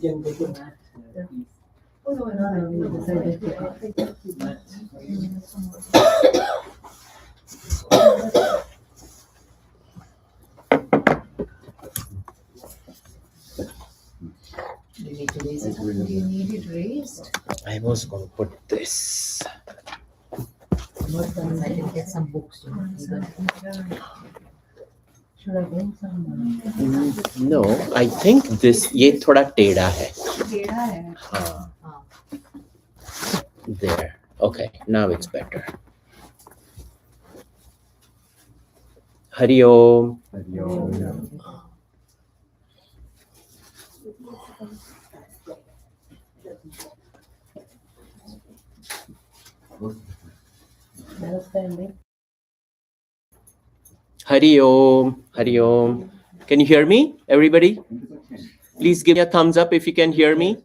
can go to Matt, please. Oh, no, we decided to Matt. Do you need to raise it? Do you need it raised? I was going to put this. I can get some books. Should I bring some? No, I think this ये थोड़ा टेढ़ा है. टेढ़ा है. हाँ. There. Okay, now it's better. Hari Om. Hari Om. Hari Om. Hari Om. Can you hear me, everybody? Please give me a thumbs up if you can hear me.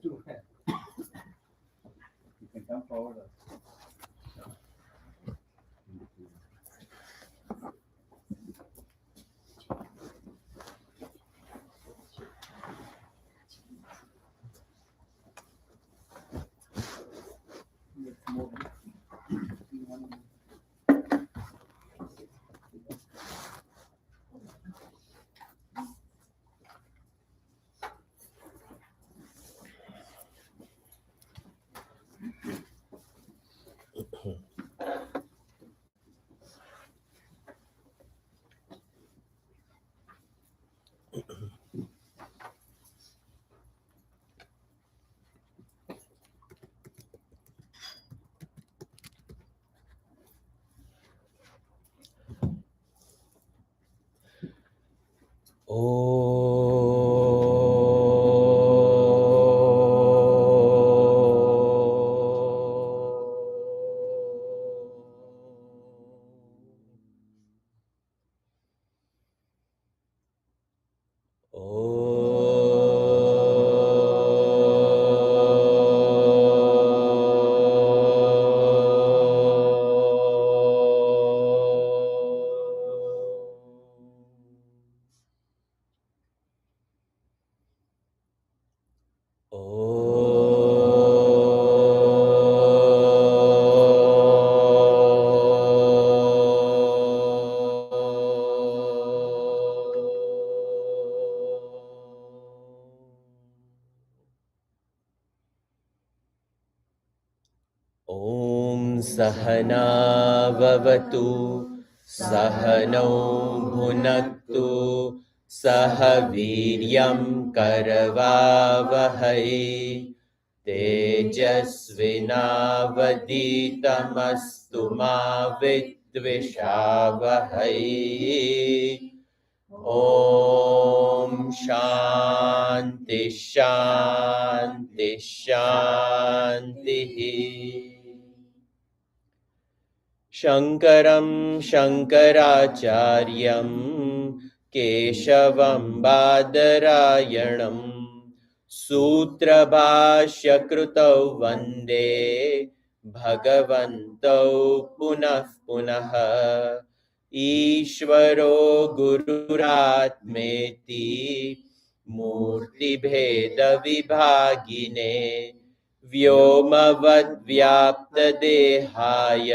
सहना भवतु सहनौ भुनक्तु सह वीर्यं करवावहै तेजस्विनावधीतमस्तु मा विद्विषावहै ॐ शान्ति शान्ति शान्तिः शङ्करं शङ्कराचार्यं केशवं बादरायणं सूत्रभाष्यकृतौ वन्दे भगवन्तौ पुनः पुनः ईश्वरो गुरुरात्मेति मूर्तिभेदविभागिने व्योमवद्व्याप्तदेहाय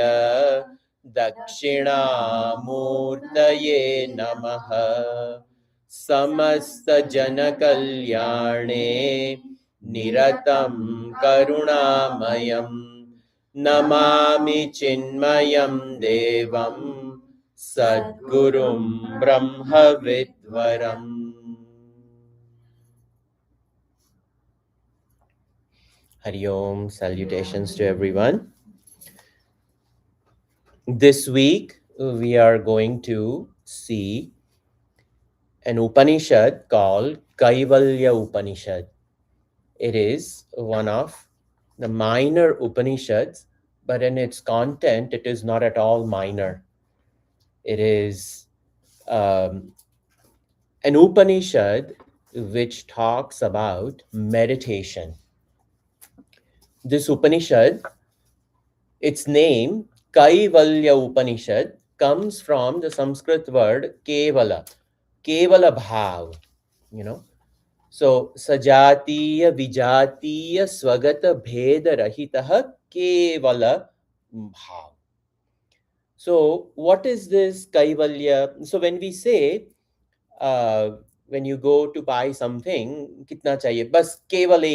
दक्षिणामूर्तये नमः समस्तजनकल्याणे निरतं करुणामयं नमामि चिन्मयं देवं सद्गुरुं ब्रह्मविद्वरम्। Hari Om, salutations to everyone. This week we are going to see an Upanishad called Kaivalya Upanishad. It is one of the minor Upanishads, but in its content it is not at all minor. It is an Upanishad which talks about meditation. This Upanishad, its name, Kaivalya Upanishad, comes from the Sanskrit word Kevala, Kevala Bhav, So sajatiya vijatiya swagata bheda rahitah kevala bhav. So what is this kaivalya? So when we say, uh, when you go to buy something, kitna chahiye? Bas keval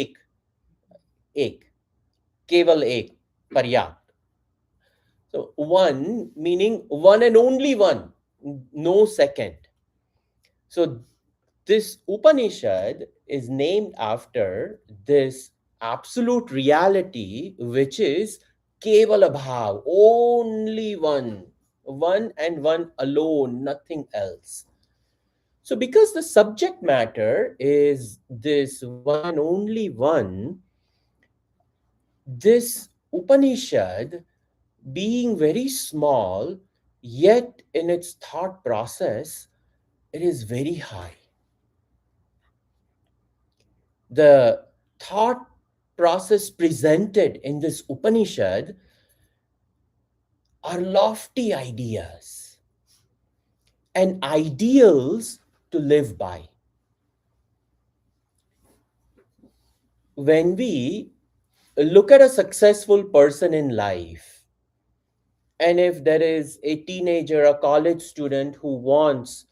ek, keval ek, पर्याप्त. So one meaning one and only one, no second. So this Upanishad is named after this absolute reality, which is Kevala Bhav, only one and one alone, nothing else. So, because the subject matter is this one and only one, this Upanishad, being very small, yet in its thought process, it is very high. The thought process presented in this Upanishad are lofty ideas and ideals to live by. When we look at a successful person in life, and if there is a teenager, a college student who wants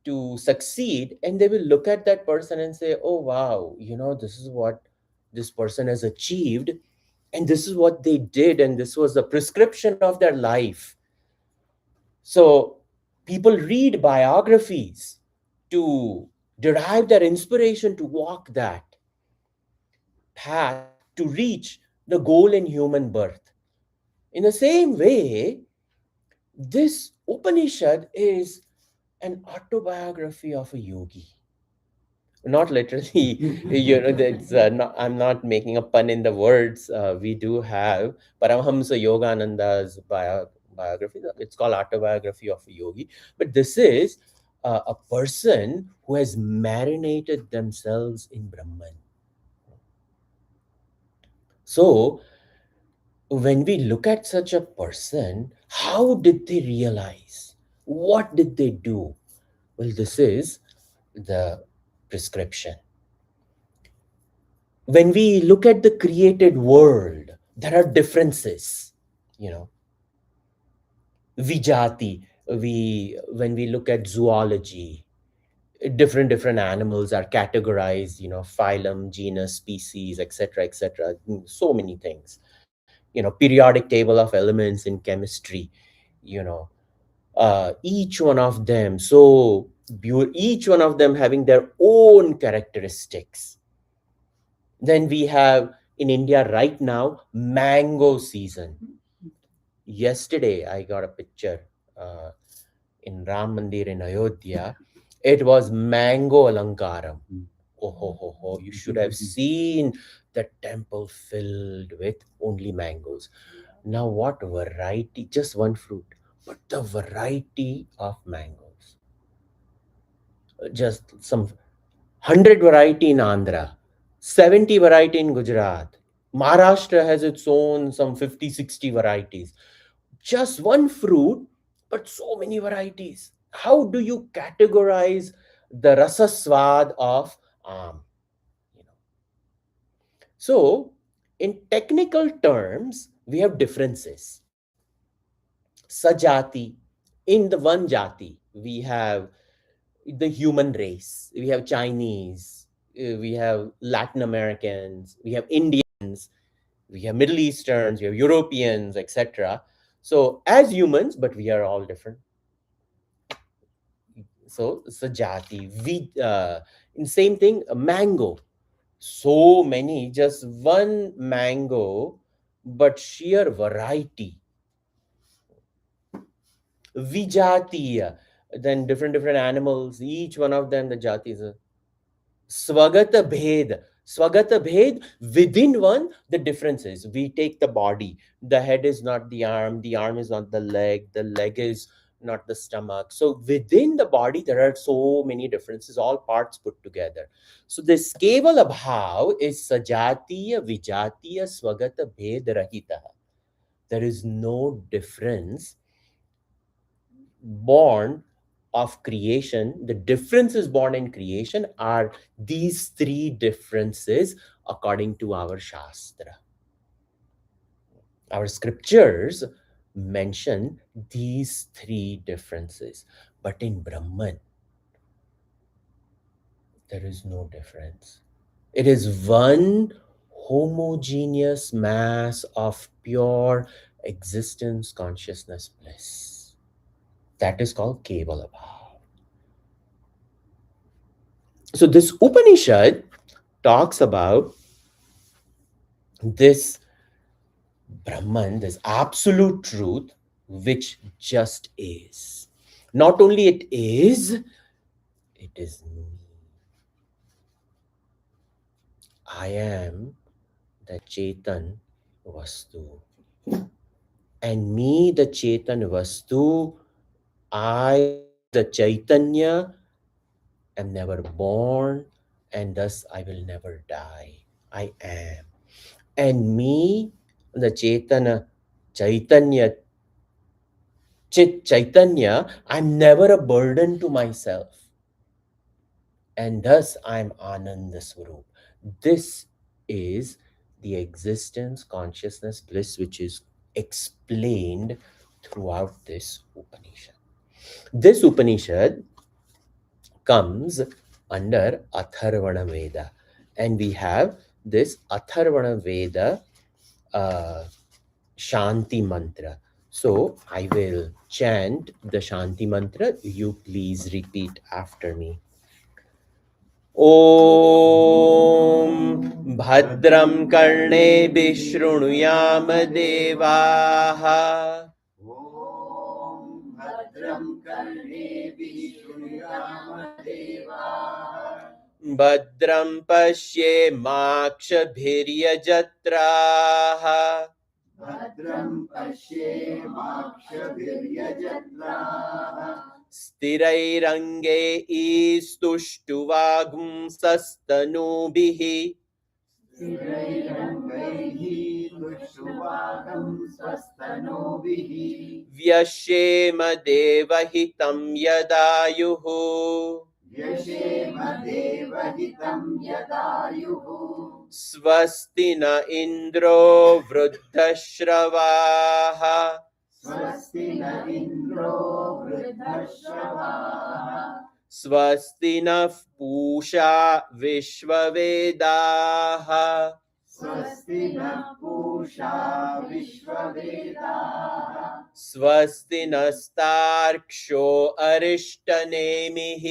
to succeed, and they will look at that person and say, oh, wow, this is what this person has achieved, and this is what they did, and this was the prescription of their life. So people read biographies to derive their inspiration to walk that path to reach the goal in human birth. In the same way, this Upanishad is an autobiography of a yogi. Not literally, that's I'm not making a pun in the words. We do have Paramahamsa Yogananda's biography. It's called Autobiography of a Yogi. But this is a person who has marinated themselves in Brahman. So when we look at such a person, how did they realize? What did they do? Well, this is the prescription. When we look at the created world, there are differences. You know, vijati. When we look at zoology, different animals are categorized. Phylum, genus, species, etc., etc. So many things. Periodic table of elements in chemistry. You know, each one of them each one of them having their own characteristics. Then we have in India right now mango season. Yesterday, I got a picture uh, in Ram Mandir in Ayodhya. It was mango alankaram. Oh, ho, ho, ho. You should have seen the temple filled with only mangoes. Now, what variety? Just one fruit, but the variety of mangoes. Just some 100 variety in Andhra, 70 variety in Gujarat. Maharashtra has its own some 50, 60 varieties. Just one fruit, but so many varieties. How do you categorize the rasa swad of aam? You know? So, in technical terms, we have differences. Sajati, in the one jati, we have the human race. We have Chinese, we have Latin Americans, we have Indians, we have Middle Easterns, we have Europeans, etc. So as humans, but we are all different. So sajati, in same thing, a mango. So many, just one mango, but sheer variety. Vijatiya, then different animals. Each one of them, the jati is a swagata bhed. Swagata bhed, within one, the differences. We take the body. The head is not the arm is not the leg is not the stomach. So within the body, there are so many differences, all parts put together. So this kevala bhav is sajatiya, vijatiya, swagata bhed rahita. There is no difference born of creation, the differences born in creation are these three differences according to our Shastra. Our scriptures mention these three differences. But in Brahman, there is no difference. It is one homogeneous mass of pure existence, consciousness, bliss. That is called Kevala Bhav. So, this Upanishad talks about this Brahman, this absolute truth, which just is. Not only it is me. I am the Chetan Vastu. And me, the Chetan Vastu, I, the Chaitanya, am never born, and thus I will never die. I am. And me, the Chaitanya, Chaitanya, I'm never a burden to myself. And thus I'm Ananda Swarup. This is the existence, consciousness, bliss, which is explained throughout this Upanishad. This Upanishad comes under Atharvana Veda, and we have this Atharvana Veda Shanti Mantra. So I will chant the Shanti Mantra. You please repeat after me. ॐ भद्रं कर्णेभिः शृणुयाम देवाः भद्रं कर्णेभिः शृणुयाम देवाः भद्रं पश्येमाक्षभिर्यजत्राः भद्रं पश्येमाक्षभिर्यजत्राः स्थिरैरङ्गैस्तुष्टुवागुंसस्तनूभिः स्थिरैरङ्गैः तुष्टुवागं स्वस्तनूभिः व्यशेम देवहितं यदायुः व्यशेम देवहितं यदायुः स्वस्ति न इन्द्रो वृद्धश्रवाः स्वस्ति न इन्द्रो वृद्धश्रवाः स्वस्ति नः पूषा विश्ववेदाः स्वस्ति नः पूषा विश्ववेदाः स्वस्ति नस्तार्क्ष्यो अरिष्टनेमिः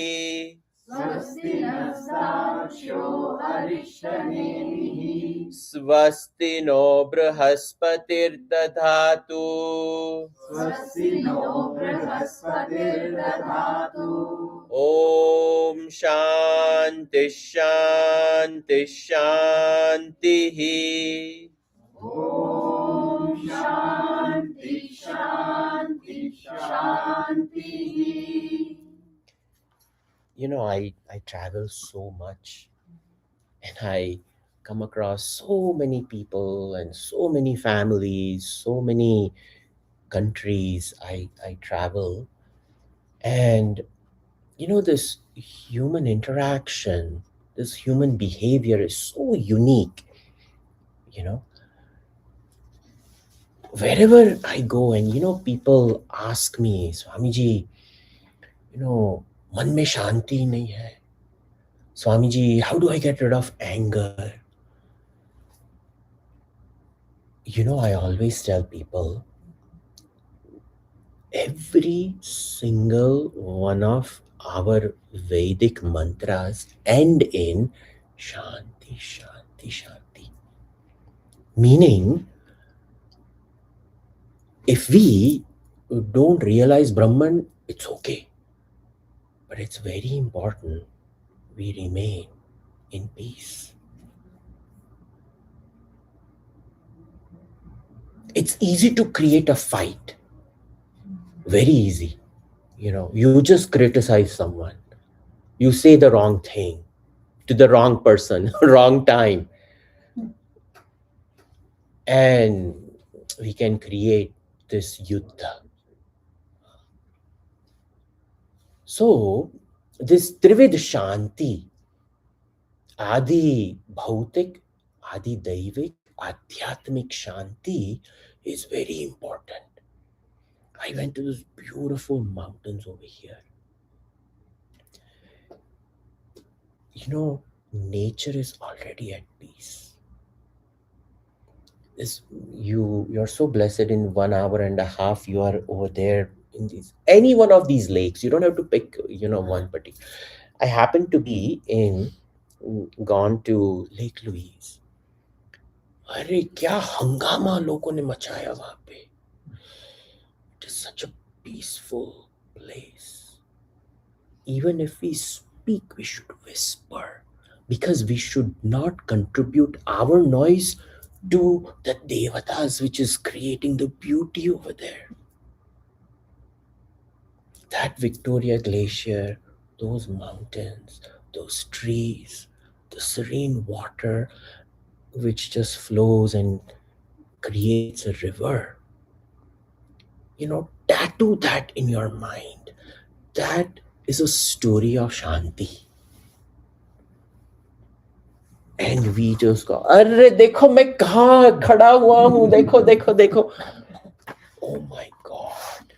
स्वस्ति नस्तार्क्ष्यो अरिष्टनेमिः स्वस्ति नो बृहस्पतिर्दधातु स्वस्ति नो बृहस्पतिर्दधातु ॐ शान्ति शान्ति शान्तिः ॐ शान्ति शान्ति शान्तिः. You know, I travel so much, and I come across so many people and so many families, so many countries I travel. And you know, this human interaction, this human behavior is so unique. You know, wherever I go, and you know, people ask me, Swamiji, you know, मन में शांति नहीं है. Swamiji, how do I get rid of anger? You know, I always tell people, every single one of our Vedic mantras end in Shanti, Shanti, Shanti. Meaning, if we don't realize Brahman, it's okay. But it's very important we remain in peace. It's easy to create a fight. Very easy. You know, you just criticize someone. You say the wrong thing to the wrong person, wrong time. And we can create this yuddha. So this Trivid Shanti, Adi Bhautik, Adi Daivik, Adhyatmik Shanti is very important. I went to those beautiful mountains over here. You know, nature is already at peace. This, you're so blessed. In 1 hour and a half you are over there in these, any one of these lakes. You don't have to pick, one particular. I happen to be in, gone to Lake Louise. अरे क्या हंगामा लोगों ने मचाया वहां पे. It is such a peaceful place. Even if we speak, we should whisper, because we should not contribute our noise to the devatas, which is creating the beauty over there. That Victoria Glacier, those mountains, those trees, the serene water which just flows and creates a river. Tattoo that in your mind. That is a story of Shanti. And we just go, अरे देखो मैं कहाँ खड़ा हुआ हूँ, देखो देखो देखो. Oh my God.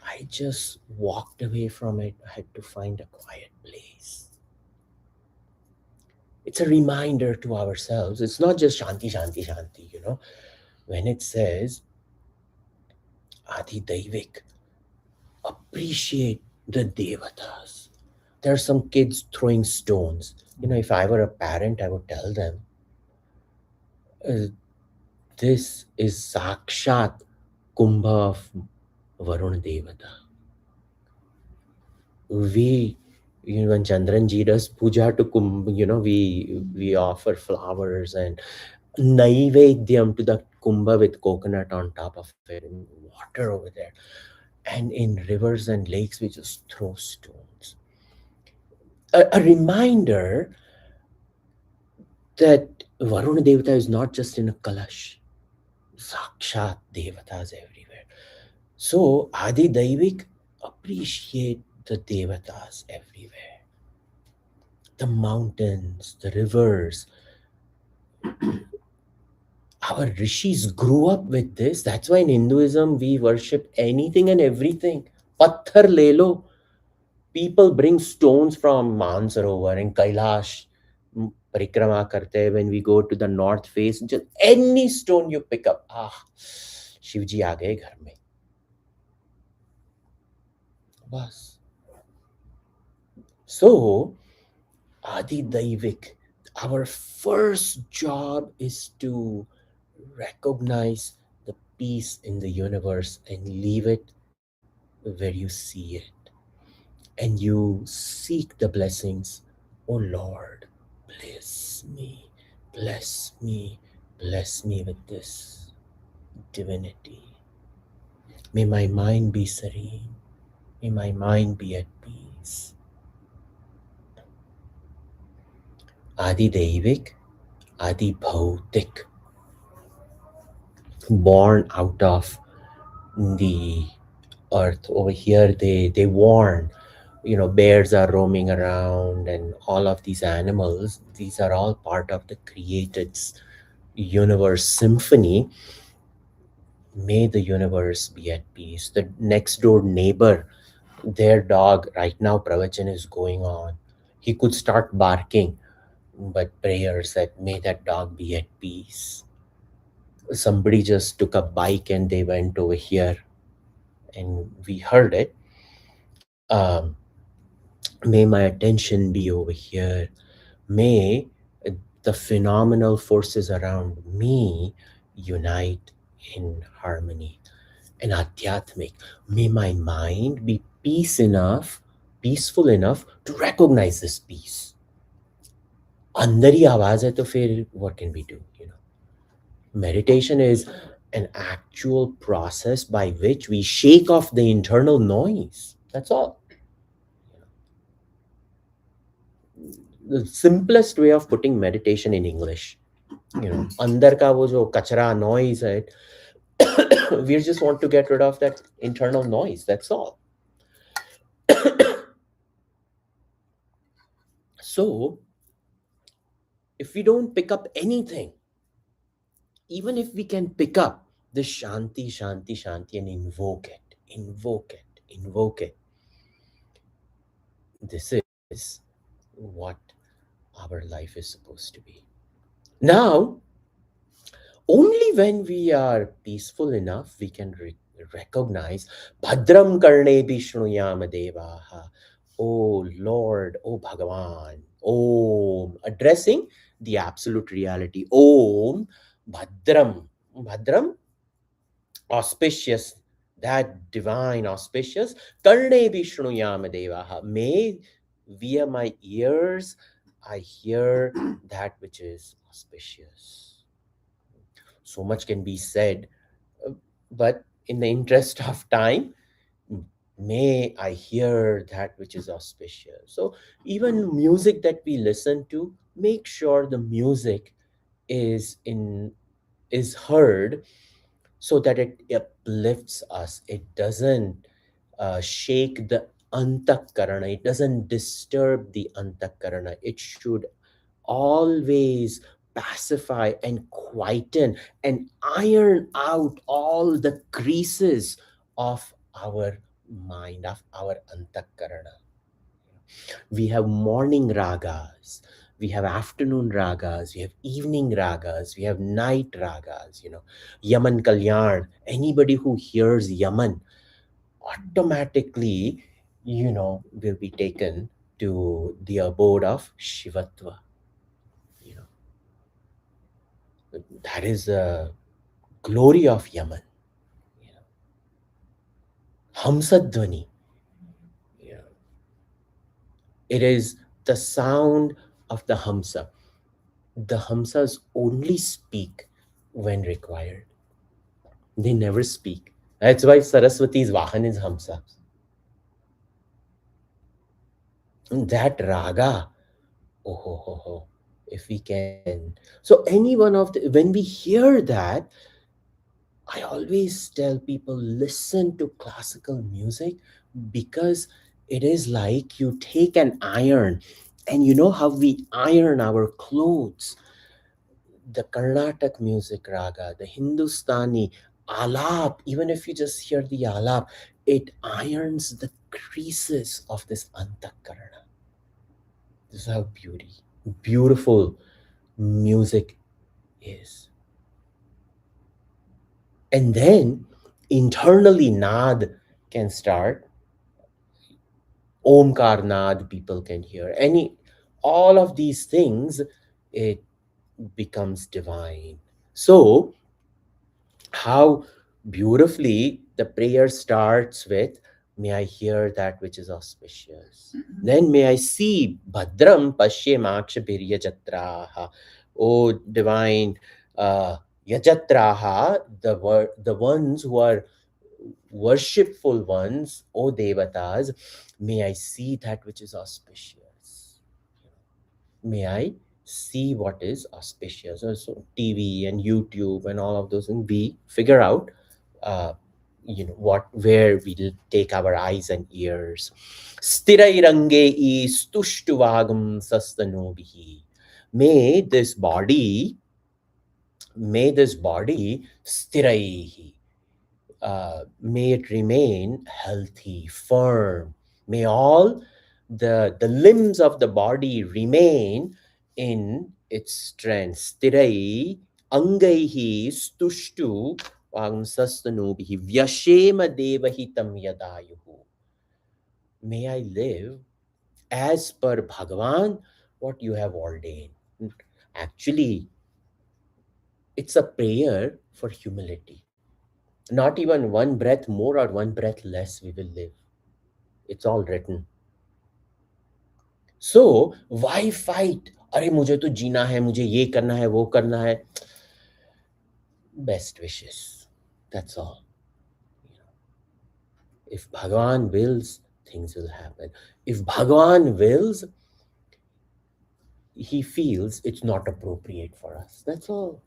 I just walked away from it. I had to find a quiet place. It's a reminder to ourselves. It's not just Shanti, Shanti, Shanti, When it says Adi Daivik, appreciate the Devatas. There are some kids throwing stones. If I were a parent, I would tell them, this is Sakshat Kumbha of Varun Devata. When Chandranji does puja to Kumbh, we offer flowers and Naivedyam to the Kumbha with coconut on top of it and water over there. And in rivers and lakes, we just throw stones. A reminder that Varuna Devata is not just in a kalash. Sakshat Devatas everywhere. So, Adi Daivik, appreciate the Devatas everywhere. The mountains, the rivers. Our rishis grew up with this. That's why in Hinduism, we worship anything and everything. Patthar lelo. People bring stones from Mansarovar and Kailash. Parikrama karte, when we go to the north face, just any stone you pick up, Shivji aa gaye ghar mein. Bas. So, Adi Daivik, our first job is to recognize the peace in the universe and leave it where you see it. And you seek the blessings. Oh Lord, bless me, bless me, bless me with this divinity. May my mind be serene. May my mind be at peace. Adi Daivik, Adi Bhautik. Born out of the earth. Over here, they warn, bears are roaming around and all of these animals. These are all part of the created universe symphony. May the universe be at peace. The next door neighbor, their dog, right now pravachan is going on. He could start barking, but prayers that may that dog be at peace. Somebody just took a bike and they went over here and we heard it. May my attention be over here. May the phenomenal forces around me unite in harmony. And Adhyatmik, may my mind be peaceful enough to recognize this peace. अंदर ही आवाज है तो फिर what can we do? Meditation is an actual process by which we shake off the internal noise. That's all. The simplest way of putting meditation in English, अंदर का वो जो कचरा noise है, we just want to get rid of that internal noise. That's all. So if we don't pick up anything, even if we can pick up the Shanti, Shanti, Shanti and invoke it, invoke it, invoke it, this is what our life is supposed to be. Now, only when we are peaceful enough, we can recognize Bhadram Karne Bishnuyama Devaha. Oh Lord, oh Bhagavan, Om, addressing the absolute reality. Om Bhadram. Bhadram, auspicious, that divine auspicious. Karne Bishnuyama Devaha. May via my ears I hear that which is auspicious. So much can be said, uh, but in the interest of time, may I hear that which is auspicious. So even music that we listen to, make sure the music is is heard, so that it uplifts us. It doesn't shake the antakarana. It doesn't disturb the antakarana. It should always pacify and quieten and iron out all the creases of our mind, of our antakarana. We have morning ragas, we have afternoon ragas, we have evening ragas, we have night ragas, Yaman Kalyan. Anybody who hears Yaman automatically, will be taken to the abode of Shivatva. You know, that is the glory of Yaman. You know, Hamsadvani. You know, it is the sound of the Hamsa. The Hamsas only speak when required. They never speak. That's why Saraswati's Vahan is Hamsa. And that raga, oh ho ho ho, if we can. So any one of the, when we hear that, I always tell people listen to classical music, because it is like you take an iron, and you know how we iron our clothes. The Carnatic music raga, the Hindustani alap, even if you just hear the alap, it irons the creases of this antakarana. This is how beautiful music is. And then internally nad can start. Omkar nad people can hear. All of these things, it becomes divine. So how beautifully the prayer starts with, may I hear that which is auspicious. Then may I see Bhadram Pashye Maksha Biryajatraha. Oh divine Yajatraha, the ones who are worshipful ones, oh Devatas, may I see that which is auspicious. May I see what is auspicious. So TV and YouTube and all of those things, we figure out, uh, where we'll take our eyes and ears. Stirairange stuštuvagam sastanobihi. May this body, stiraihi, may it remain healthy, firm. May all the limbs of the body remain in its strength. Stirai angaihi stushtu sastanobihi vyashema devahitam yadayuhu. May I live as per Bhagavan, what you have ordained. Actually, it's a prayer for humility. Not even one breath more or one breath less we will live. It's all written. So why fight? अरे मुझे तो जीना है, मुझे ये करना है, वो करना है. Best wishes. That's all. If Bhagavan wills, things will happen. If Bhagavan wills, he feels it's not appropriate for us. That's all.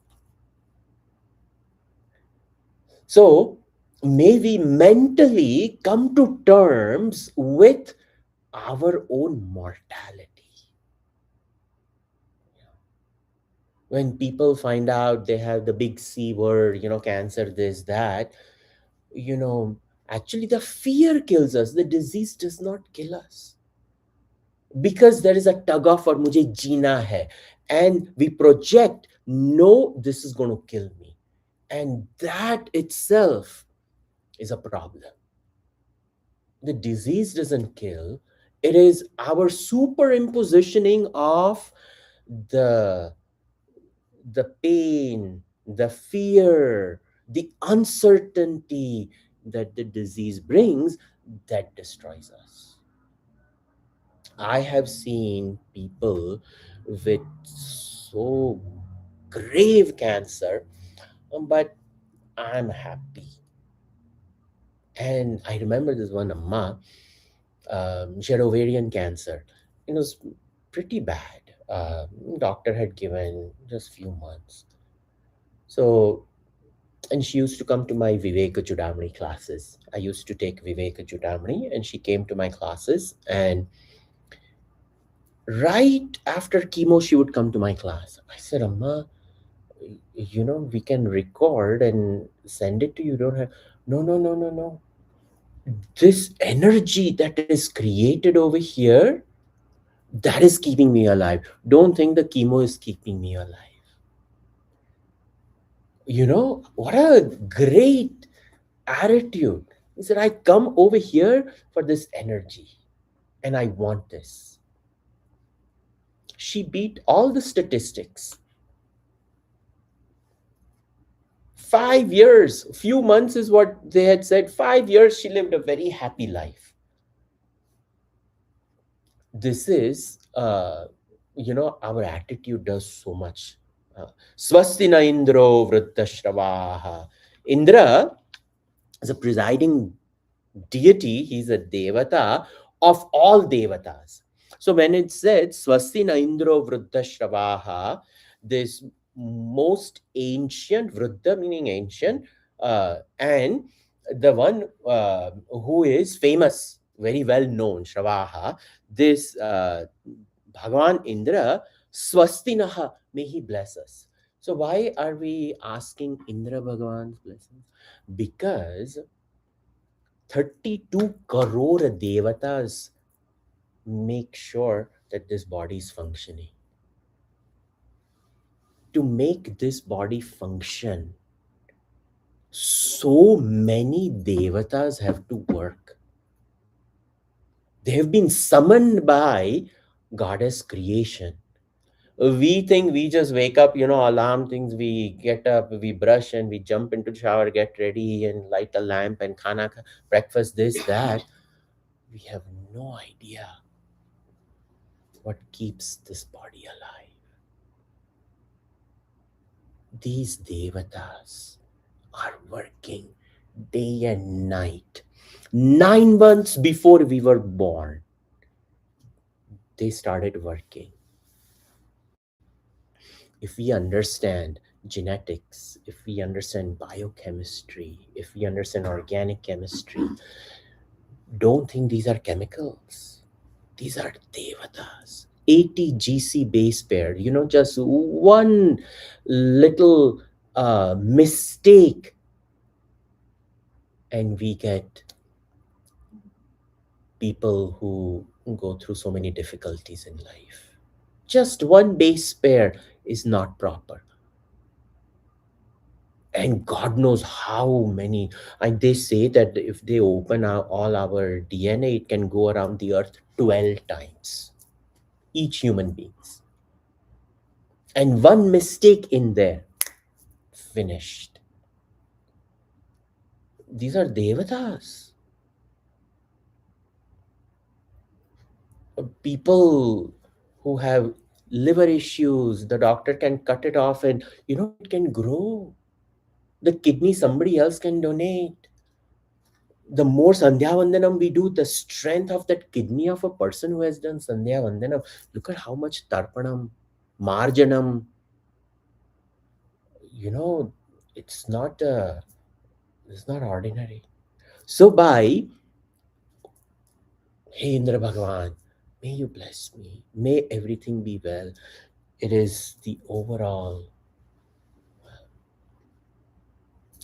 So may we mentally come to terms with our own mortality. When people find out they have the big C word, cancer, this, that, you know, actually the fear kills us. The disease does not kill us because there is a tug of war, mujhe jeena hai. And we project, no, this is going to kill me. And that itself is a problem. The disease doesn't kill, it is our superimpositioning of the the pain, the fear, the uncertainty that the disease brings that destroys us. I have seen people with so grave cancer, but I'm happy. And I remember this one Amma, she had ovarian cancer. It was pretty bad. Doctor had given just few months. So, and she used to come to my Viveka Chudamani classes. I used to take Viveka Chudamani, and she came to my classes. And right after chemo, she would come to my class. I said, Amma, we can record and send it to you. Don't have. No, no, no, no, no. This energy that is created over here, that is keeping me alive. Don't think the chemo is keeping me alive. What a great attitude. He said, I come over here for this energy and I want this. She beat all the statistics. 5 years, few months is what they had said. 5 years, she lived a very happy life. This is, our attitude does so much. Swastina Indro Vrittashravaha. Indra is a presiding deity, he's a devata of all devatas. So when it said Swastina Indro Vruddhashravaha, this most ancient, Vruddha meaning ancient, and the one who is famous, very well known, Shravaha, this Bhagavan Indra, Swastinaha, may he bless us. So why are we asking Indra Bhagavan's blessings? Because 32 crore devatas make sure that this body is functioning. To make this body function, so many devatas have to work. They have been summoned by goddess creation. We think we just wake up, alarm things, we get up, we brush and we jump into the shower, get ready and light a lamp and breakfast, this, that. We have no idea what keeps this body alive. These devatas are working day and night. 9 months before we were born, they started working. If we understand genetics, if we understand biochemistry, if we understand organic chemistry, don't think these are chemicals. These are devatas. 80 GC base pair, just one little mistake, and we get people who go through so many difficulties in life. Just one base pair is not proper. And God knows how many. And they say that if they open all our DNA, it can go around the earth 12 times. Each human beings. And one mistake in there, finished. These are devatas. People who have liver issues, the doctor can cut it off and it can grow. The kidney somebody else can donate. The more Sandhya Vandanam we do, the strength of that kidney of a person who has done Sandhya Vandanam. Look at how much Tarpanam, Marjanam, it's not ordinary. So by, hey Indra Bhagavan, may you bless me. May everything be well. It is the overall.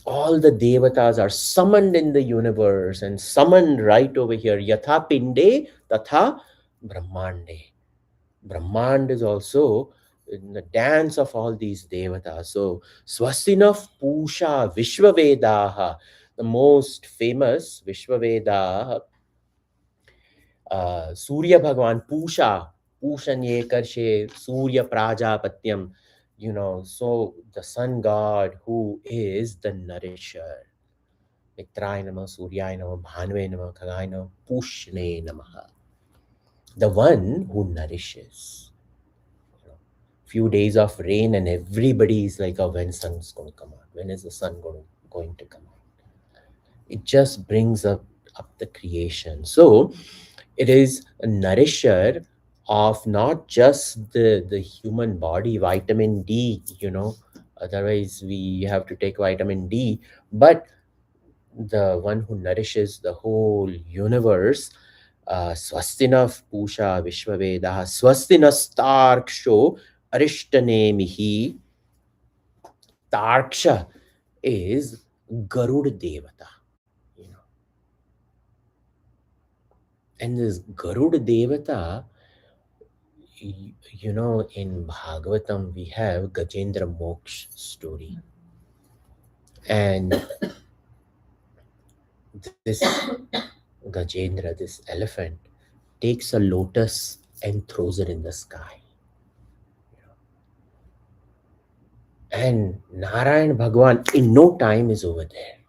All the devatas are summoned in the universe and summoned right over here. Yatha pinde tatha brahmande. Brahmand is also in the dance of all these devatas. So Swastinaf Pusha Vishwavedaha, the most famous Vishwaveda, Surya Bhagwan Pusha, Pushanye Karshe, Surya Prajapatyam, so the sun god who is the nourisher. Mitraय Namah, Suryay Namah, Bhanve Namah, Khagay Namah, Pushne Namah. The one who nourishes. Few days of rain and everybody is like, oh, when sun's going to come out? When is the sun going to come out? It just brings up the creation. So it is a nourisher of not just the human body, vitamin D, otherwise we have to take vitamin D, but the one who nourishes the whole universe. Swastina Pusha Vishwavedaha Swastina Starksho Arishtanemihi. Tarksha is Garuda Devata. And this Garuda Devata, in Bhagavatam we have Gajendra Moksha story. And this Gajendra, this elephant, takes a lotus and throws it in the sky. And Narayan Bhagwan in no time is over there.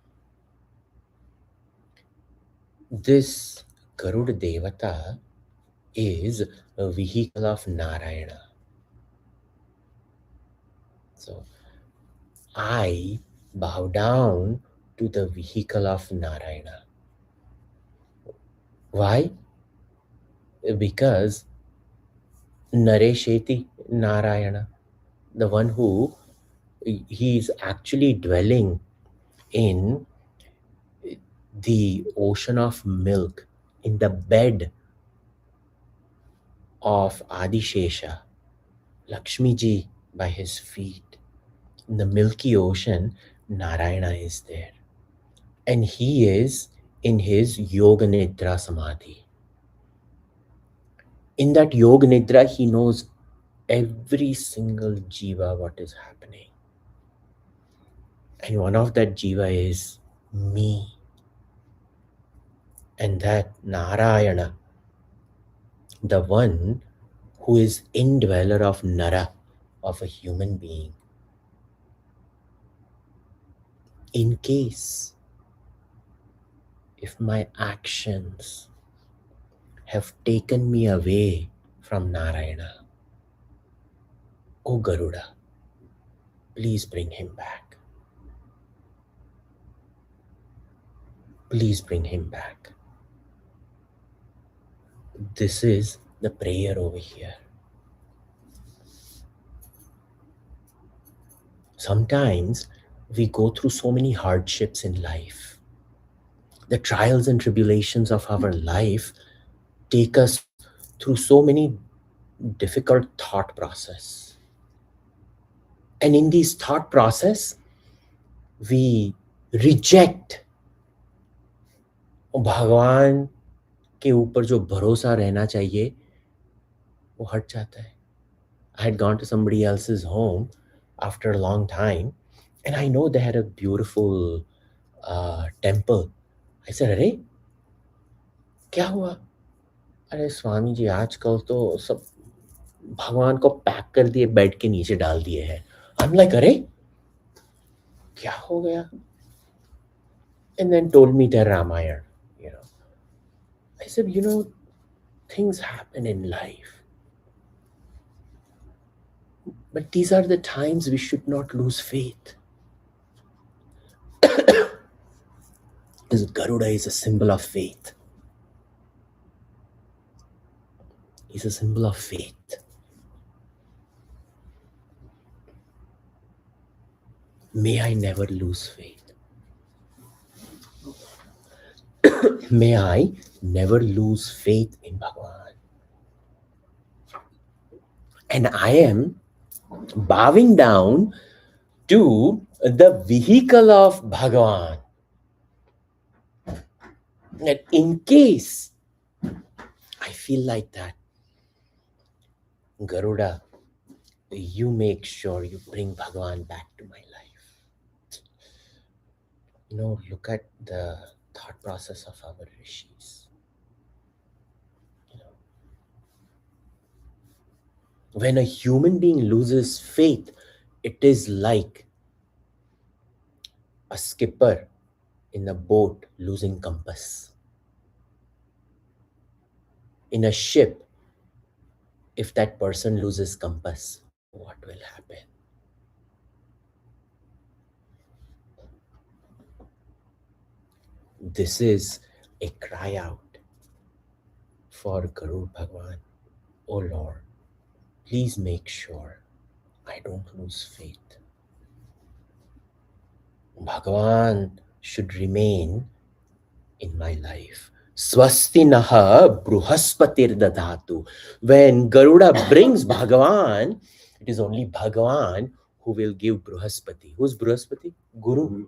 This Garuda Devata is a vehicle of Narayana. So I bow down to the vehicle of Narayana. Why? Because Naresheti Narayana, the one who he is actually dwelling in the ocean of milk, in the bed of Adishesha, Lakshmi ji by his feet. In the milky ocean, Narayana is there. And he is in his Yoga Nidra Samadhi. In that Yoga Nidra, he knows every single jiva what is happening. And one of that jiva is me. And that Narayana, the one who is indweller of Nara, of a human being, in case if my actions have taken me away from Narayana, O Garuda, please bring him back. Please bring him back. This is the prayer over here. Sometimes we go through so many hardships in life. The trials and tribulations of our life take us through so many difficult thought process. And in these thought process, we reject भगवान के ऊपर जो भरोसा रहना चाहिए वो हट जाता है. I had gone to somebody else's home after a long time, and I know they had a beautiful temple. I said, अरे क्या हुआ? अरे स्वामी जी आजकल तो सब भगवान को पैक कर दिए, बेड के नीचे डाल दिए हैं. I'm like, अरे क्या हो गया? And then told me their Ramayana. I said, things happen in life. But these are the times we should not lose faith. This Garuda is a symbol of faith. He's a symbol of faith. May I never lose faith. May I never lose faith in Bhagwan. And I am bowing down to the vehicle of Bhagavan. And in case I feel like that, Garuda, you make sure you bring Bhagavan back to my life. Look at the thought process of our rishis. When a human being loses faith, it is like a skipper in a boat losing compass. In a ship, if that person loses compass, what will happen? This is a cry out for Guru Bhagwan. Oh Lord, please make sure I don't lose faith. Bhagavan should remain in my life. Swasti naha bruhaspatir dadatu. When Garuda brings Bhagavan, it is only Bhagavan who will give Bruhaspati. Who's Bruhaspati? Guru.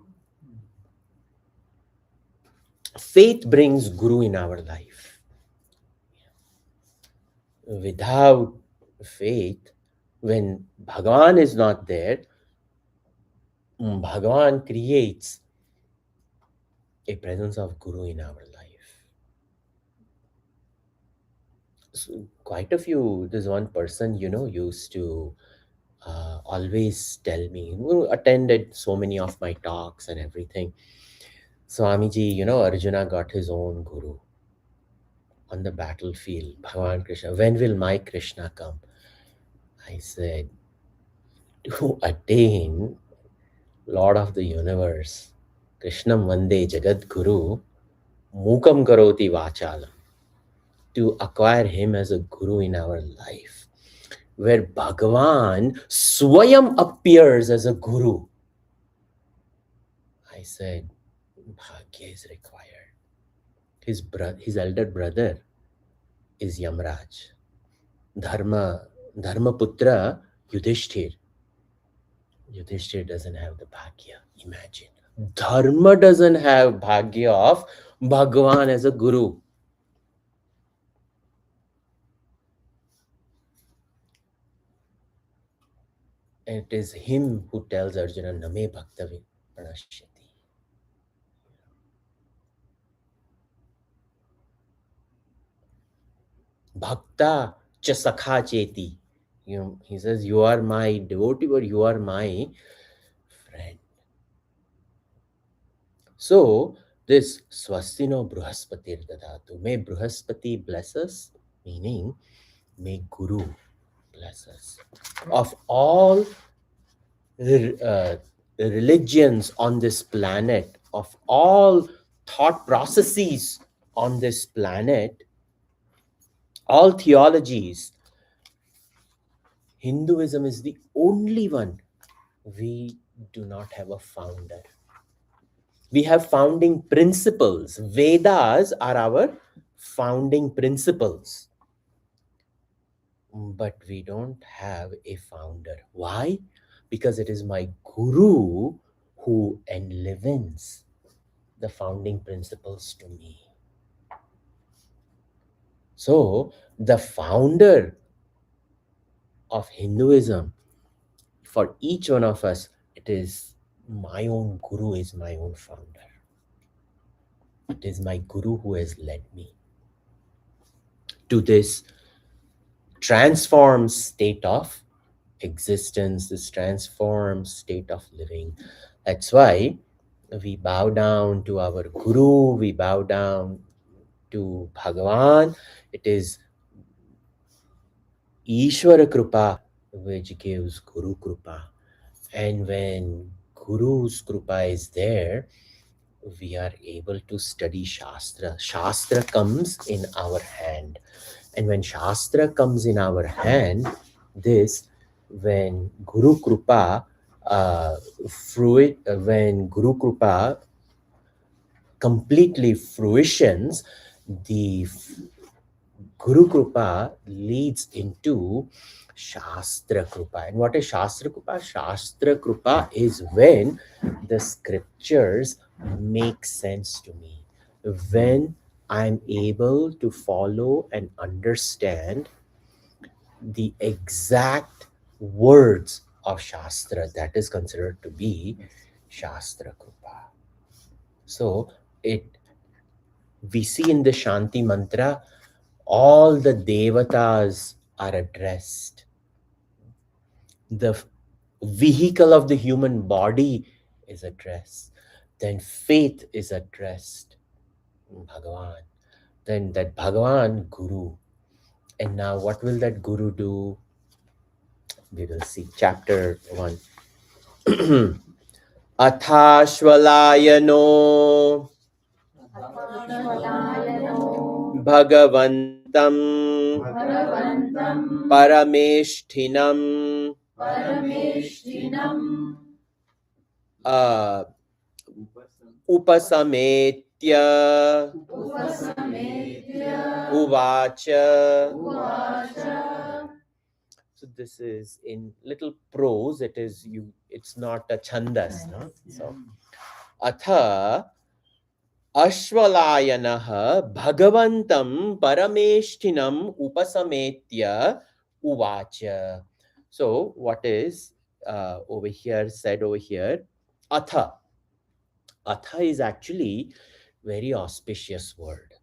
Faith brings Guru in our life. Without faith, when Bhagavan is not there, Bhagavan creates a presence of Guru in our life. So quite a few, there's one person, used to always tell me, who attended so many of my talks and everything. Swamiji, Arjuna got his own Guru on the battlefield, Bhagavan Krishna. When will my Krishna come? I said, to attain Lord of the Universe, Krishnam Vande Jagat Guru, Mukam Karoti Vachalam. To acquire him as a Guru in our life, where Bhagavan Swayam appears as a Guru. I said, Bhagya is required. His elder brother is Yamraj. Dharma Putra Yudhishthir. Yudhishthir doesn't have the Bhagya. Imagine. Dharma doesn't have Bhagya of Bhagavan as a Guru. And it is him who tells Arjuna, Name Bhaktavi Pranashyati. Bhakta cha sakha cheti. He says, you are my devotee, but you are my friend. So, this Swastino Bruhaspatir Dadatu. May Bruhaspati bless us, meaning may Guru bless us. Of all religions on this planet, of all thought processes on this planet, all theologies, Hinduism is the only one we do not have a founder. We have founding principles. Vedas are our founding principles. But we don't have a founder. Why? Because it is my Guru who enlivens the founding principles to me. So, the founder of Hinduism, for each one of us, it is my own Guru is my own founder. It is my Guru who has led me to this transformed state of existence, this transformed state of living. That's why we bow down to our Guru, we bow down to Bhagavan. It is Ishvara Krupa which gives Guru Krupa. And when Guru's Krupa is there, we are able to study Shastra. Shastra comes in our hand. And when Shastra comes in our hand, when Guru Krupa when Guru Krupa completely fruitions, the Guru Krupa leads into Shastra Krupa. And what is Shastra Krupa? Shastra Krupa is when the scriptures make sense to me. When I'm able to follow and understand the exact words of Shastra, that is considered to be Shastra Krupa. So we see in the Shanti Mantra, all the devatas are addressed. The vehicle of the human body is addressed. Then faith is addressed. Bhagavan. Then that Bhagavan, Guru. And now what will that Guru do? We will see chapter 1. Athashvalayano Bhagavantam Parameshtinam uh, Upasametya Uvacha. So this is in little prose. It's not a chandas, no? So Atha Ashvalayanaha Bhagavantam Parameshtinam Upasametya Uvacha. So what is said over here? Atha. Atha is actually very auspicious word.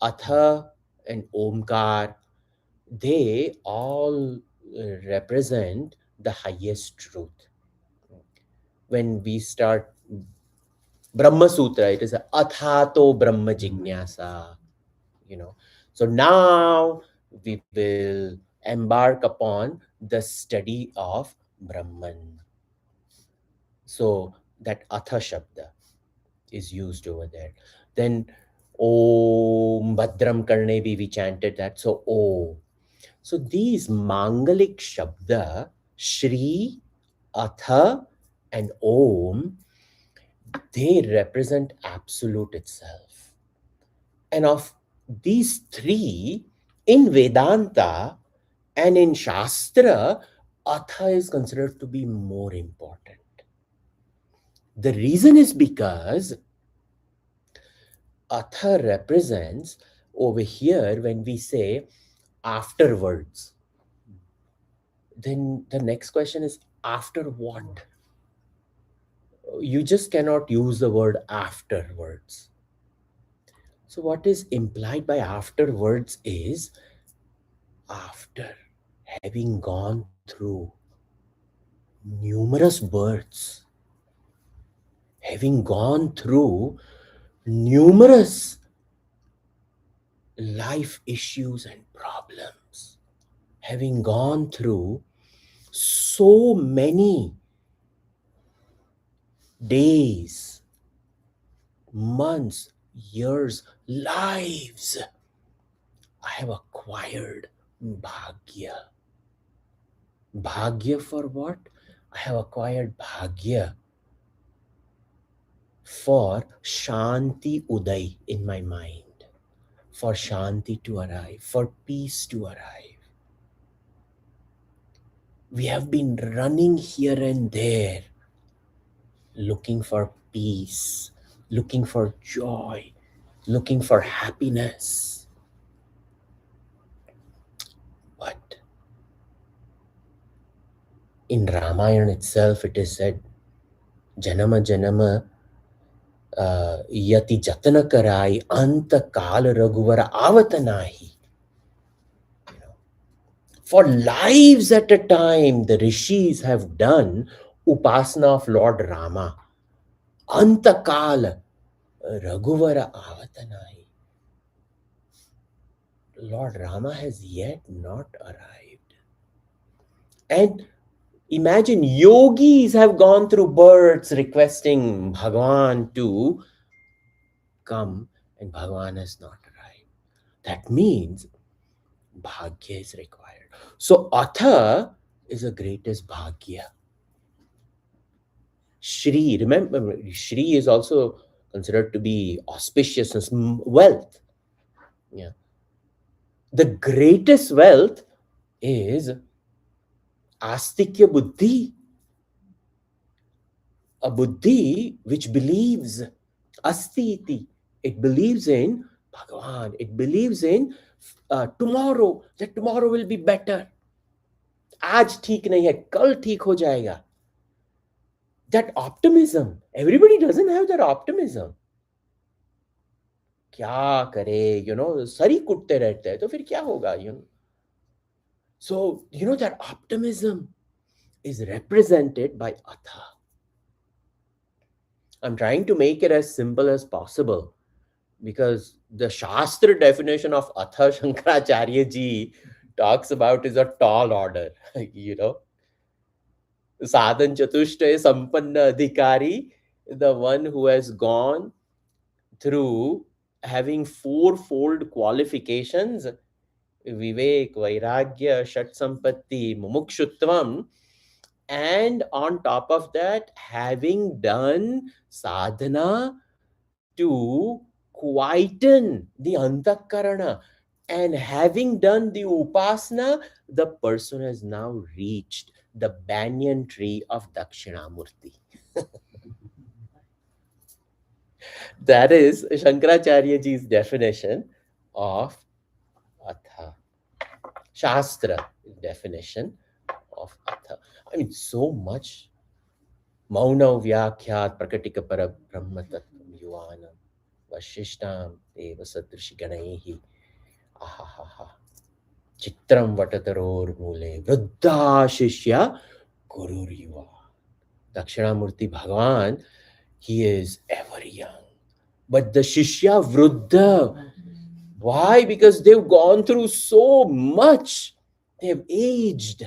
Atha and Omkar, they all represent the highest truth. When we start Brahma Sutra, it is a Athato Brahma Jignasa. So now we will embark upon the study of Brahman. So that Atha Shabda is used over there. Then Om Bhadram Karne bhi we chanted that. So Om. So these Mangalik Shabda, Shri, Atha, and Om, they represent absolute itself. And of these three, in Vedanta and in Shastra, Atha is considered to be more important. The reason is because Atha represents over here when we say afterwards. Then the next question is after what? You just cannot use the word afterwards. So what is implied by afterwards is after having gone through numerous births, having gone through numerous life issues and problems, having gone through so many days, months, years, lives, I have acquired Bhagya. Bhagya for what? I have acquired Bhagya for Shanti Uday in my mind, for Shanti to arrive, for peace to arrive. We have been running here and there, looking for peace, looking for joy, looking for happiness. But in Ramayana itself, it is said, Janama Janama Yati Jatana Karai Anta Kala Raghuvara Avatanahi. For lives at a time, the rishis have done Upasana of Lord Rama. Anta Kala Raghuvara Avatanahi. Lord Rama has yet not arrived. And imagine yogis have gone through births requesting Bhagavan to come, and Bhagavan has not arrived. That means Bhagya is required. So Atha is the greatest Bhagya. Shri, remember, Shri is also considered to be auspiciousness, wealth. Yeah. The greatest wealth is astikya buddhi, a buddhi which believes asti. It believes in Bhagavan. It believes in tomorrow, that tomorrow will be better. आज ठीक नहीं है, कल ठीक हो जाएगा. That optimism, everybody doesn't have that optimism. क्या करे, सरी कुटते रहते हैं तो फिर क्या होगा, So, that optimism is represented by Atha. I'm trying to make it as simple as possible because the Shastra definition of Atha Shankaracharya ji talks about is a tall order, Sadhan Chatushtaya Sampanna Adhikari, the one who has gone through having fourfold qualifications: Vivek, Vairagya, Shat Sampatti, Mumukshutvam, and on top of that, having done sadhana to quieten the antakarana, and having done the upasana, the person has now reached the banyan tree of Dakshinamurti. That is Shankaracharya ji's definition of Atha. Shastra definition of Atha. I mean, so much. Mauna vyakhyat prakatika para brahma tattvam yuvanam vashishtam eva sadrishi ganaihi ahaha chitram vatataror mule vruddha shishya gurur yuva. Dakshinamurti Bhagavan, he is ever young. But the shishya vruddha, why? Because they've gone through so much. They've aged.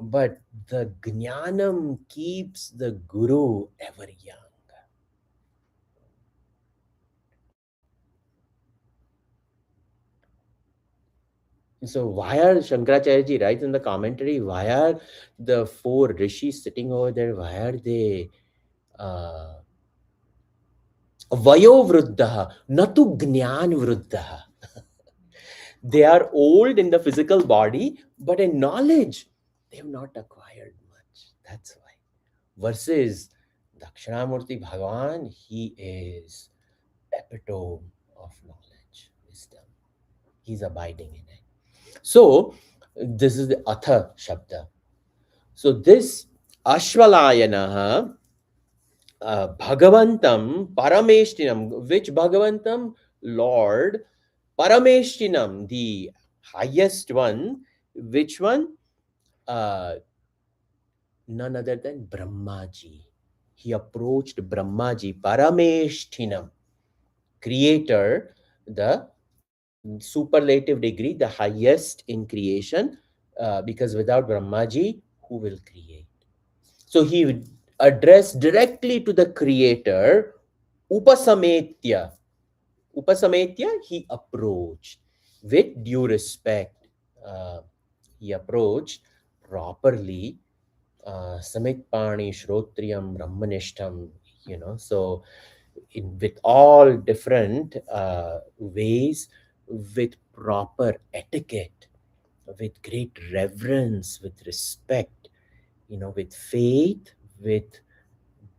But the jnanam keeps the guru ever young. So why are Shankaracharya ji writes in the commentary, why are the four rishis sitting over there, why are they vayo vruddha, natu jnana vruddha? They are old in the physical body, but in knowledge, they have not acquired much. That's why. Versus Dakshinamurti Bhagavan, he is epitome of knowledge, wisdom. He's abiding in it. So, this is the Atha Shabda. So, this Ashvalayanaha Bhagavantam Parameshtinam, which Bhagavantam? Lord Parameshtinam, the highest one. Which one? None other than Brahmaji. He approached Brahmaji, Parameshtinam, creator, the superlative degree, the highest in creation, because without Brahmaji, who will create? So he addressed directly to the creator, Upasametya. Upasametya, he approached with due respect. He approached properly. Samitpani Shrotriyam Brahmanishtam, so with all different ways, with proper etiquette, with great reverence, with respect, with faith, with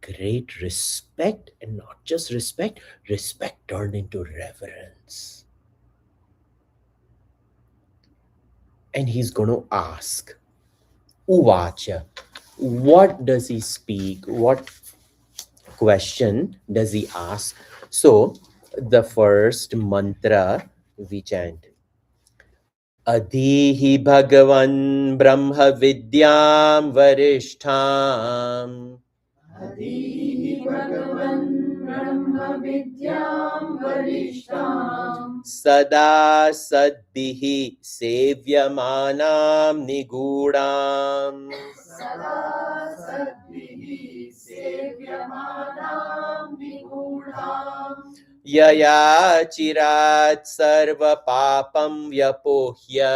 great respect, and not just respect, respect turned into reverence. And he's going to ask, Uvacha, what does he speak? What question does he ask? So, the first mantra we chant. Adhihi Bhagavan Brahma Vidyam Varishtham. Adhihi Bhagavan Brahma Vidyam Varishtham. Sada Sadbihi Sevyamanam Nigudam. Sada Sadbihi Sevyamanam Nigudam. Yaya Chirat Sarva Papam Vyapohya.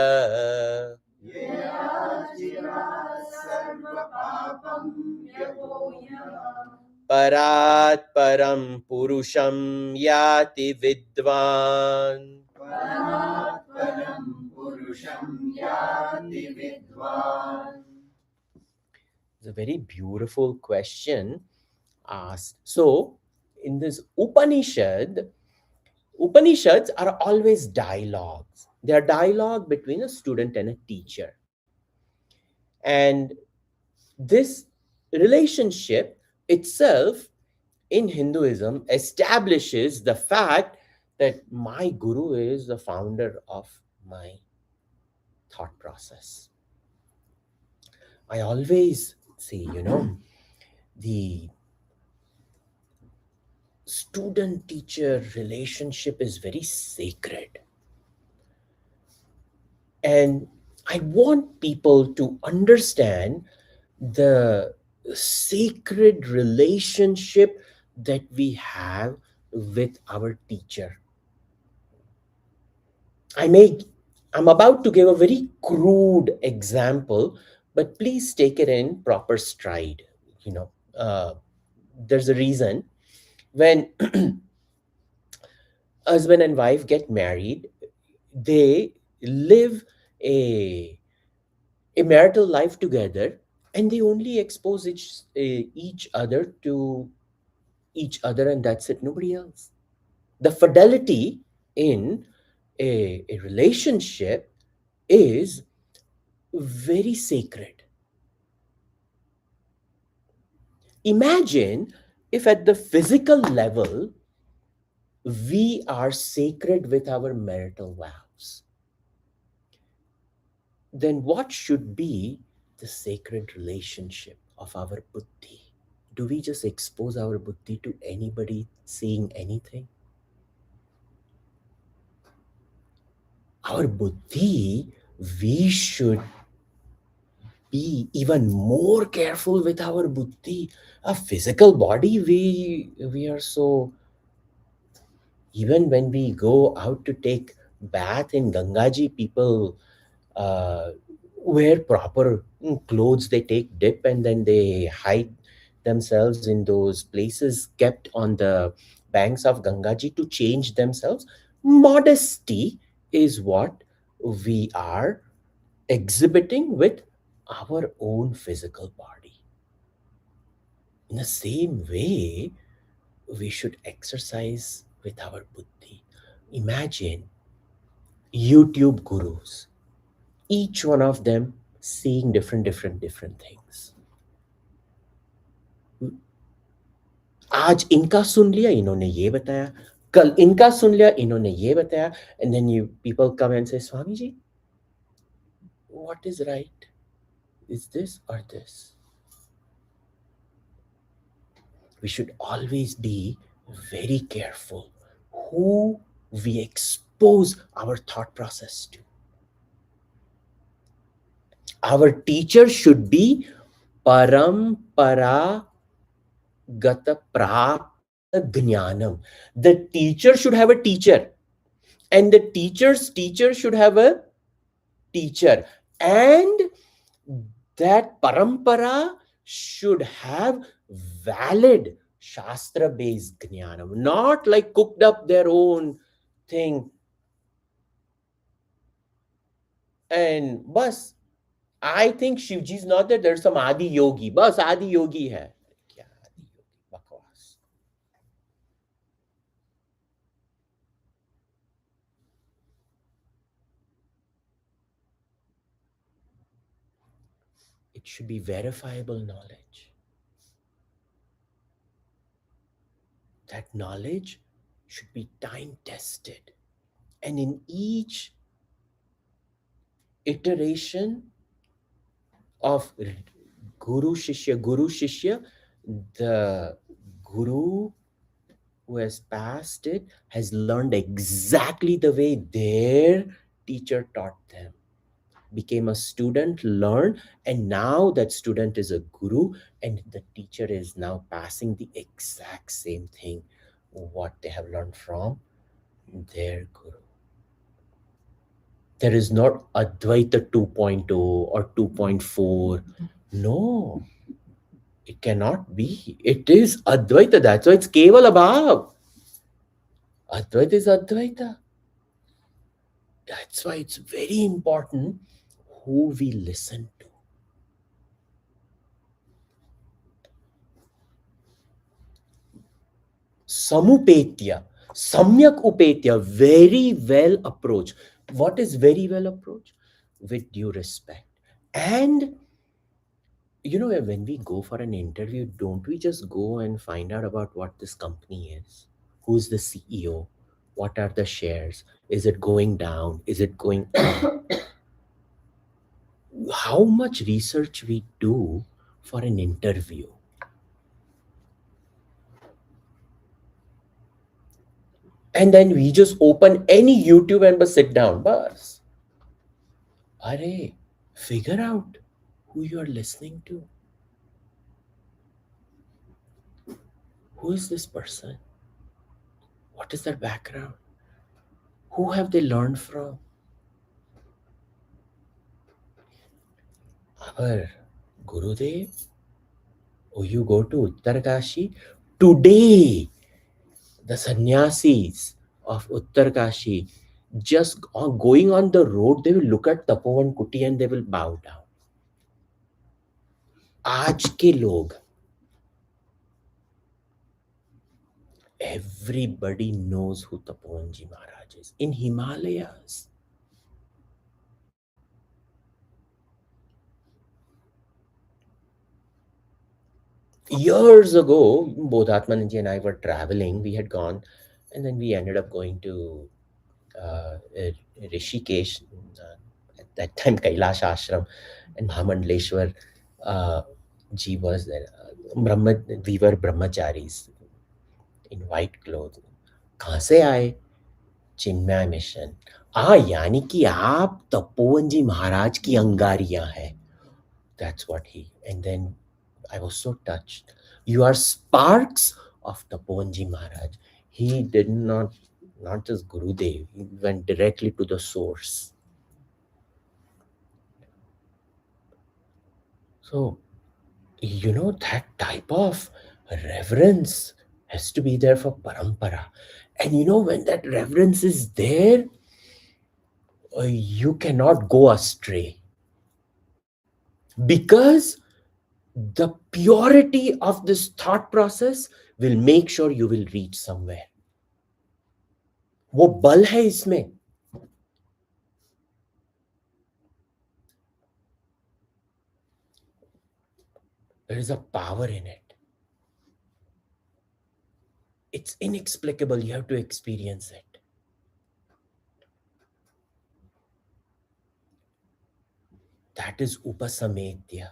Yaya Chirat Sarva Papam Vyapohya. Parat Param Purusham Yati Vidvan. Parat Param purusham yati vidwan. It's a very beautiful question asked. So, in this Upanishads are always dialogues. They are dialogue between a student and a teacher. And this relationship itself in Hinduism establishes the fact that my guru is the founder of my thought process. I always see, the student teacher relationship is very sacred. And I want people to understand the sacred relationship that we have with our teacher. I may, I'm about to give a very crude example, but please take it in proper stride. You know, there's a reason when husband and wife get married, they live a a marital life together, and they only expose each other to each other, and that's it, nobody else. The fidelity in a relationship is very sacred. Imagine if at the physical level we are sacred with our marital vows, then what should be the sacred relationship of our buddhi? Do we just expose our buddhi to anybody saying anything? Our buddhi, we should be even more careful with our buddhi. A physical body, we are so, even when we go out to take bath in Gangaji, people uh, wear proper clothes. They take dip and then they hide themselves in those places kept on the banks of Gangaji to change themselves. Modesty is what we are exhibiting with our own physical body. In the same way, we should exercise with our buddhi. Imagine YouTube gurus, each one of them seeing different things. आज इनका सुन लिया, इन्होंने ये बताया, कल इनका सुन लिया, इन्होंने ये बताया, and then you people come and say, Swami ji, what is right? Is this or this? We should always be very careful who we expose our thought process to. Our teacher should be parampara gata prapta jnanam. The teacher should have a teacher, and the teacher's teacher should have a teacher, and that parampara should have valid shastra based jnanam, not like cooked up their own thing. And bus, I think Shivji is not there. There's some Adi Yogi. Bas Adi Yogi hai. Kya Adi Yogi? Bakwas. It should be verifiable knowledge. That knowledge should be time tested. And in each iteration of Guru Shishya, the Guru who has passed it has learned exactly the way their teacher taught them. Became a student, learned, and now that student is a guru, and the teacher is now passing the exact same thing what they have learned from their guru. There is not Advaita 2.0 or 2.4. No, it cannot be. It is Advaita. That's why it's Keval Abhav. Advaita is Advaita. That's why it's very important who we listen to. Samupetya, samyak upetya, very well approach. What is very well approach? With due respect. And when we go for an interview, don't we just go and find out about what this company is? Who's the CEO? What are the shares? Is it going down? Is it going up? How much research we do for an interview? And then we just open any YouTube and sit down. Bas. Are, figure out who you are listening to. Who is this person? What is their background? Who have they learned from? Our Gurudev, or you go to Uttarkashi, today the sannyasis of Uttarkashi, just going on the road, they will look at Tapovan Kuti and they will bow down. आज के लोग, everybody knows who Tapovanji Maharaj is in Himalayas. Years ago, Bodhatmanji and I were traveling. We had gone, and then we ended up going to Rishikesh, at that time Kailash Ashram, and Mahamandleshwar ji was there. We were brahmacharis in white clothes. कहाँ से आए? चिन्मय mission. यानी कि आप तपोवन जी महाराज की अंगारियां हैं. That's what he. And then I was so touched. You are sparks of Tapovan Maharaj. He did not just Gurudev, he went directly to the source. So, that type of reverence has to be there for parampara. And when that reverence is there, you cannot go astray. Because the purity of this thought process will make sure you will reach somewhere. वो बल है इसमें. There is a power in it. It's inexplicable. You have to experience it. That is upasamedya.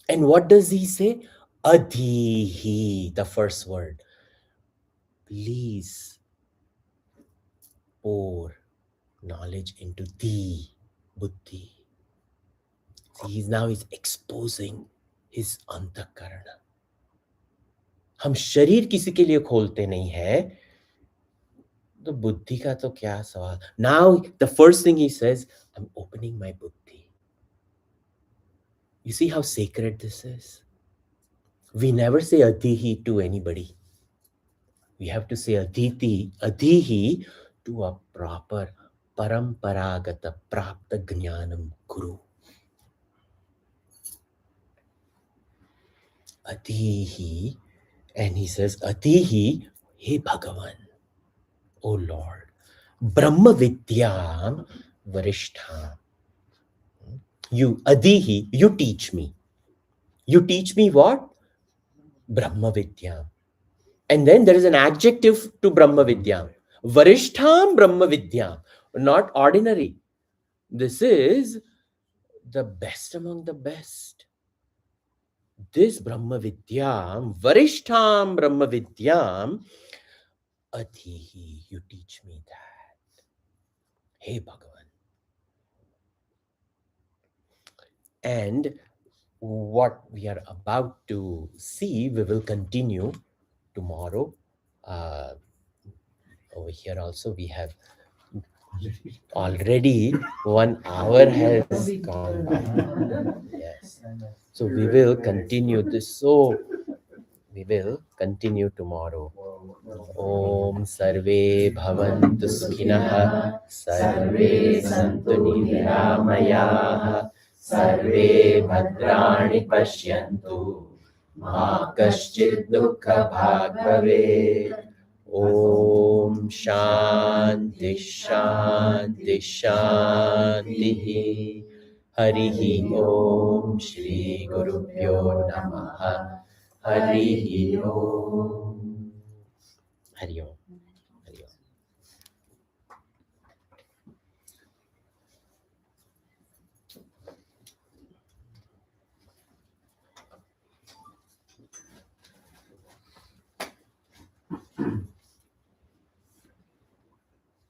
And what does he say? Adhihi, the first word. Please pour knowledge into the buddhi. See, he's exposing his antakarana. हम शरीर किसी के लिए खोलते नहीं है, तो बुद्धि का तो क्या सवाल. Now the first thing he says, I'm opening my buddhi. You see how sacred this is? We never say adhihi to anybody. We have to say adhihi to a proper paramparagata prapta jnanam guru. Adhihi, and he says, Adhihi, Hey Bhagavan, O Lord, Brahma Vidyam Varishtham. You, Adhihi, you teach me. You teach me what? Brahma Vidyam. And then there is an adjective to Brahma Vidyam. Varishtham Brahma Vidyam. Not ordinary. This is the best among the best. This Brahma Vidyam, Varishtham Brahma Vidyam, Adhihi, you teach me that. Hey Bhagavan. And what we are about to see, we will continue tomorrow. Over here also we have already 1 hour has gone by. Yes. So we will continue this. So we will continue tomorrow. Om Sarve Bhavantu Sukhinah, Sarve Santu Niramayah, Sarve Bhadrani Pashyantu, Ma Kaschid Dukha Bhag Bhavet. Om Shanti Shanti Shanti. Harihi Om Shri Gurubhyo Namaha. Harihi Om. Hari Om.